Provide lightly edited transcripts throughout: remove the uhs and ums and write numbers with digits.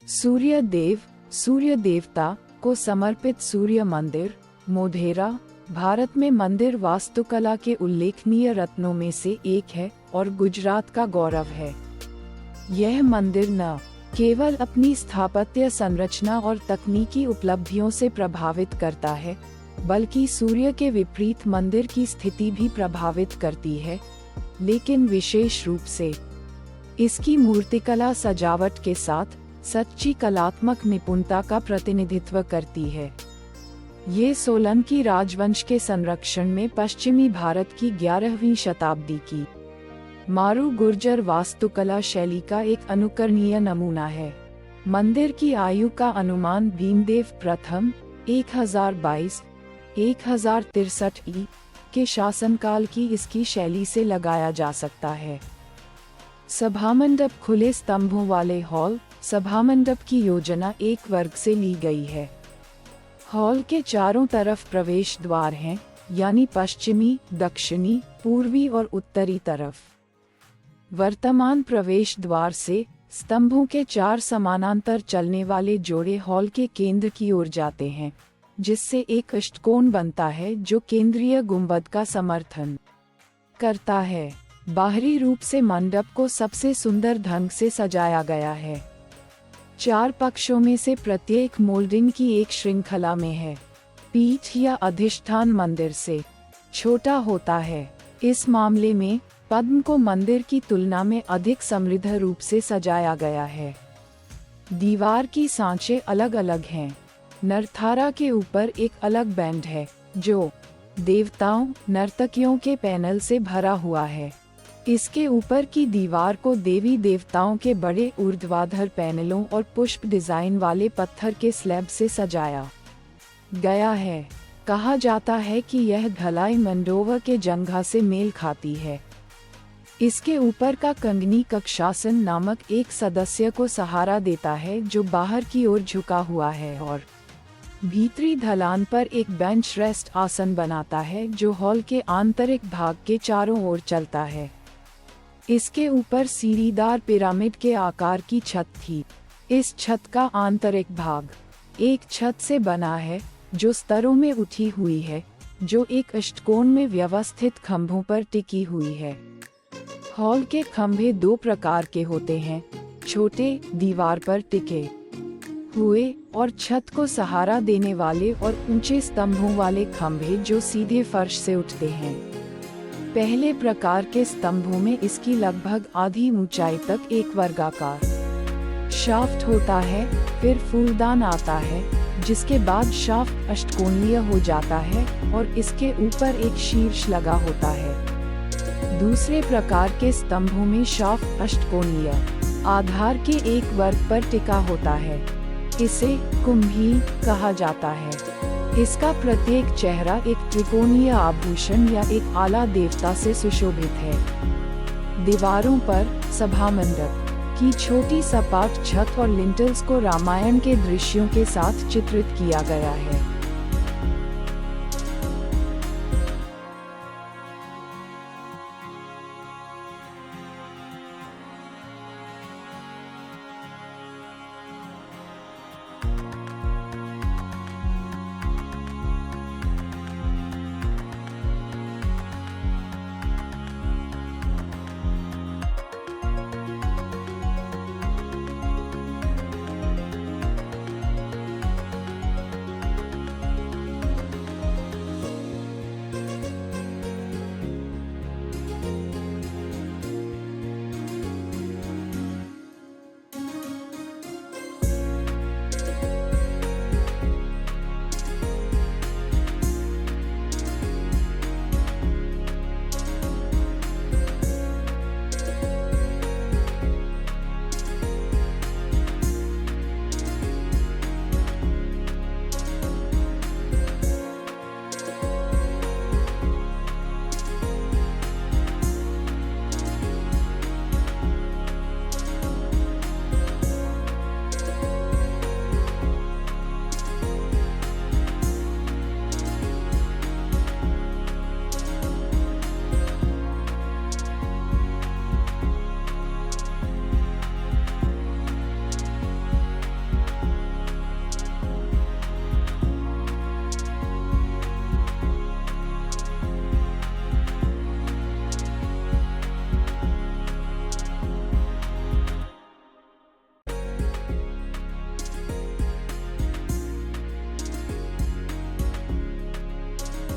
सूर्य देव, सूर्य देवता को समर्पित सूर्य मंदिर, मोढेरा, भारत में मंदिर वास्तुकला के उल्लेखनीय रत्नों में से एक है और गुजरात का गौरव है। यह मंदिर न केवल अपनी स्थापत्य संरचना और तकनीकी उपलब्धियों से प्रभावित करता है, बल्कि सूर्य के विपरीत मंदिर की स्थिति भी प्रभावित करती है, लेकिन विशेष रूप से इसकी मूर्तिकला सजावट के साथ सच्ची कलात्मक निपुणता का प्रतिनिधित्व करती है। ये सोलंकी राजवंश के संरक्षण में पश्चिमी भारत की 11वीं शताब्दी की मारू गुर्जर वास्तुकला शैली का एक अनुकरणीय नमूना है। मंदिर की आयु का अनुमान भीमदेव प्रथम 1022-1063 ई के शासनकाल की इसकी शैली से लगाया जा सकता है। सभामंडप खुले स्तंभों वाले हॉल, सभामंडप की योजना एक वर्ग से ली गई है। हॉल के चारों तरफ प्रवेश द्वार हैं, यानी पश्चिमी, दक्षिणी, पूर्वी और उत्तरी तरफ। वर्तमान प्रवेश द्वार से स्तंभों के 4 समानांतर चलने वाले जोड़े हॉल के केंद्र की ओर जाते हैं, जिससे एक अष्टकोण बनता है जो केंद्रीय गुंबद का समर्थन करता है। बाहरी रूप से मंडप को सबसे सुंदर ढंग से सजाया गया है। 4 पक्षों में से प्रत्येक मोल्डिंग की एक श्रृंखला में है। पीठ या अधिष्ठान मंदिर से छोटा होता है। इस मामले में पद्म को मंदिर की तुलना में अधिक समृद्ध रूप से सजाया गया है। दीवार की सांचे अलग अलग हैं। नरथारा के ऊपर एक अलग बैंड है, जो देवताओं, नर्तकियों के पैनल से भरा हुआ है। इसके ऊपर की दीवार को देवी देवताओं के बड़े ऊर्ध्वाधर पैनलों और पुष्प डिजाइन वाले पत्थर के स्लैब से सजाया गया है। कहा जाता है कि यह ढलाई मंडोवा के जंघा से मेल खाती है। इसके ऊपर का कंगनी कक्षासन नामक एक सदस्य को सहारा देता है, जो बाहर की ओर झुका हुआ है और भीतरी ढलान पर एक बेंच रेस्ट आसन बनाता है, जो हॉल के आंतरिक भाग के चारों ओर चलता है। इसके ऊपर सीढ़ीदार पिरामिड के आकार की छत थी। इस छत का आंतरिक भाग एक छत से बना है, जो स्तरों में उठी हुई है, जो एक अष्टकोण में व्यवस्थित खंभों पर टिकी हुई है। हॉल के खंभे 2 प्रकार के होते हैं, छोटे, दीवार पर टिके हुए, और छत को सहारा देने वाले और ऊंचे स्तंभों वाले खंभे जो सीधे फर्श से उठते हैं। पहले प्रकार के स्तंभों में इसकी लगभग आधी ऊंचाई तक एक वर्गाकार शाफ्ट होता है, फिर फूलदान आता है, जिसके बाद शाफ्ट अष्टकोणीय हो जाता है और इसके ऊपर एक शीर्ष लगा होता है। दूसरे प्रकार के स्तंभों में शाफ्ट अष्टकोणीय आधार के एक वर्ग पर टिका होता है। इसे कुंभी कहा जाता है। इसका प्रत्येक चेहरा एक त्रिकोणीय आभूषण या एक आला देवता से सुशोभित है। दीवारों पर सभामंडप की छोटी सपाट छत और लिंटल्स को रामायण के दृश्यों के साथ चित्रित किया गया है।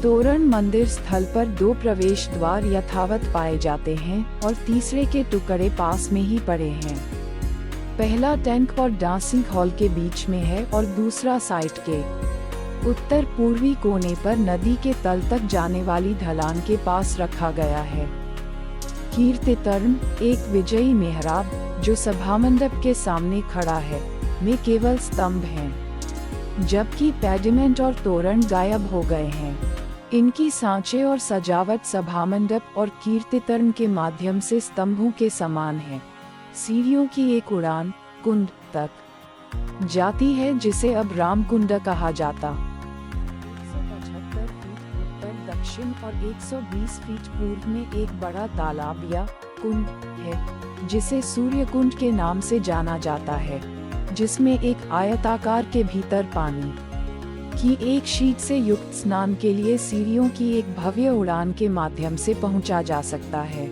तोरण मंदिर स्थल पर 2 प्रवेश द्वार यथावत पाए जाते हैं और तीसरे के टुकड़े पास में ही पड़े हैं। पहला टैंक और डांसिंग हॉल के बीच में है और दूसरा साइट के उत्तर पूर्वी कोने पर नदी के तल तक जाने वाली ढलान के पास रखा गया है। कीर्तितर्म, एक विजयी मेहराब जो सभामंडप के सामने खड़ा है, में केवल स्तंभ हैं, जबकि पेडिमेंट और तोरण गायब हो गए हैं। इनकी सांचे और सजावट सभामंडप और कीर्तितर्म के माध्यम से स्तंभों के समान है। सीढ़ियों की एक उड़ान कुंड तक जाती है, जिसे अब रामकुंड कहा जाता। 175 फीट उत्तर दक्षिण और 120 फीट पूर्व में एक बड़ा तालाब या कुंड है, जिसे सूर्यकुंड के नाम से जाना जाता है, जिसमें एक आयताकार के भीतर पानी की एक शीट से युक्त स्नान के लिए सीढ़ियों की एक भव्य उड़ान के माध्यम से पहुंचा जा सकता है।